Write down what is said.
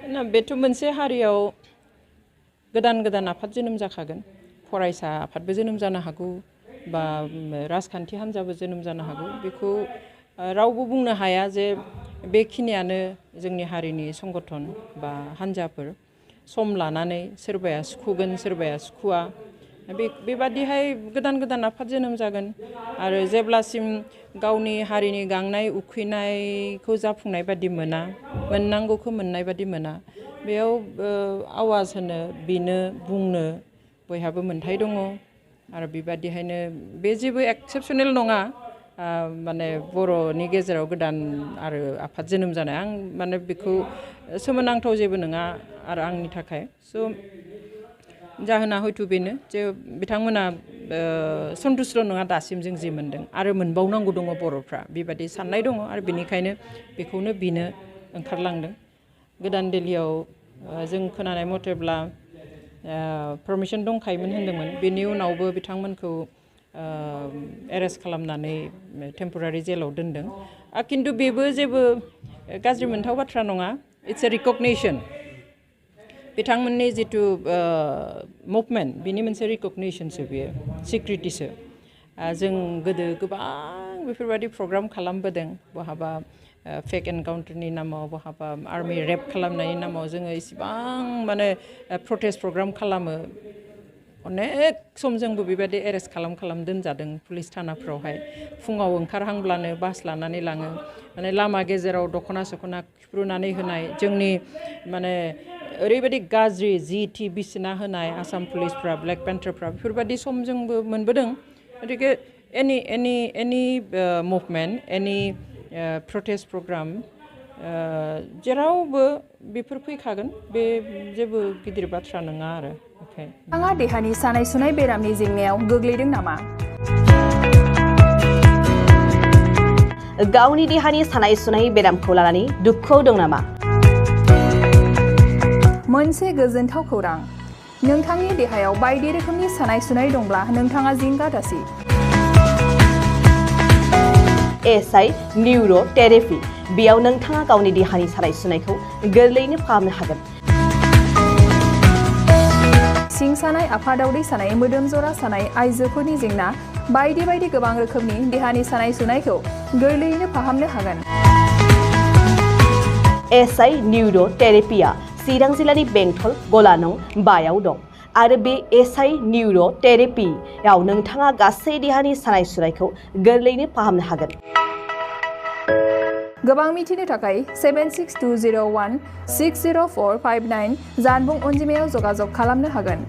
ना बेथ' मोनसे हारियाव गोदान गोदान आफाद जोनोम जाखागोन फरायसा आफादबो जोनोम जानो हागौ बा राजखान्थि हान्जाबो जोनोम जानो हागौ बेखौ रावबो बुंनो हाया जे बेखिनियानो जोंनि हारिनि संगठन बा हान्जाफोर सम लानानै सोरबाया सुखुगोन सोरबाया सुखुआ बेबादिहाय गोदान गोदान आफाद जोनोम जागोन आरो जेब्लासिम गावनि हारिनि गांनाय उखैनायखौ जाफुंनाय बादि मोना मोननांगौखौ मोननाय बादि मोना बेयाव आवाज होनो बिनो बुंनो बयहाबो मोन्थाय दङ आरो बेबादिहायनो बे जेबो एक्सेपसनेल नङा माने बर'नि गेजेराव गोदान आरो आफाद जोनोम जानाय आं माने बेखौ सोमोनांथाव जेबो नङा आरो आंनि थाखाय स' जाहोना हयथ' बेनो जे बिथांमोना सन्तुष्ट नङा दासिम जों जि मोनदों आरो मोनबावनांगौ दङ बर'फ्रा बेबादि साननाय दङ आरो बेनिखायनो बेखौनो बिनो ओंखारलांदों गोदान दिल्लीयाव जों खोनानाय मथेब्ला पारमिसन दंखायोमोन होनदोंमोन बेनि उनावबो बिथांमोनखौ एरेस्ट खालामनानै टेम्परारि जेलाव दोनदों खिन्थु बेबो जेबो गाज्रि मोनथाव बाथ्रा नङा इट्स ए रिकगनिसन बिथांमोननि जिथु मुभमेन्ट बिनि मोनसे रिकगनिसनसो बेयो सिक्रिटिसो जों गोदो गोबां बेफोरबायदि प्रग्राम खालामबोदों बहाबा फेक एनकाउन्टारनि नामाव बहाबा आर्मि रेप खालामनायनि नामाव जोङो इसिबां माने प्रटेस्ट प्रग्राम खालामो अनेक सम जोंबो बेबायदि एरेस्ट खालाम दोनजादों पुलिस थानाफ्रावहाय फुङाव ओंखारहांब्लानो बास लानानै लाङो माने लामा गेजेराव दख'ना सख'ना खुफ्रुनानै होनाय जोंनि माने ओरैबायदि गाज्रि जि बिसिना होनाय आसाम पुलिसफ्रा ब्लेक पेन्टारफ्रा बेफोरबायदि सम जोंबो मोनबोदों गतिके एनि मुभमेन्ट एनि प्रटेस्ट प्रग्राम जेरावबो बेफोर फैखागोन बे जेबो गिदिर बाथ्रा नङा आरो नोंथाङा देहानि सानाय सुनाय बेरामनि जेंनायाव गोग्लैदों नामा? गावनि देहानि सानाय सुनाय बेरामखौ लानानै दुखुआव दं नामा? मोनसे गोजोनथाव खौरां नोंथांनि देहायाव बायदि रोखोमनि सानाय सुनाय दंब्ला नोंथाङा जिंगा दासि एसआइ निउर' थेरापि बेयाव नोंथाङा गावनि देहानि सानाय सुनायखौ गोरलैयैनो फाहामनो हागोन सिं सानाय आफादावदै सानाय मोदोम जरा सानाय आइजोफोरनि जेंना बायदि बायदि गोबां रोखोमनि देहानि सानाय सुनायखौ गोरलैयैनो फाहामनो हागोन एसआइ निउर' थेरापिया चिरां जिल्लानि बेंटल गलानं बायाव दं आरो बे एसआइ निउर' थेरापियाव नोंथाङा गासै देहानि सानाय सुनायखौ गोरलैयैनो फाहामनो हागोन गोबां मिथिनो थाखाय 762016045 जानबुं अनजिमायाव जगाजग खालामनो हागोन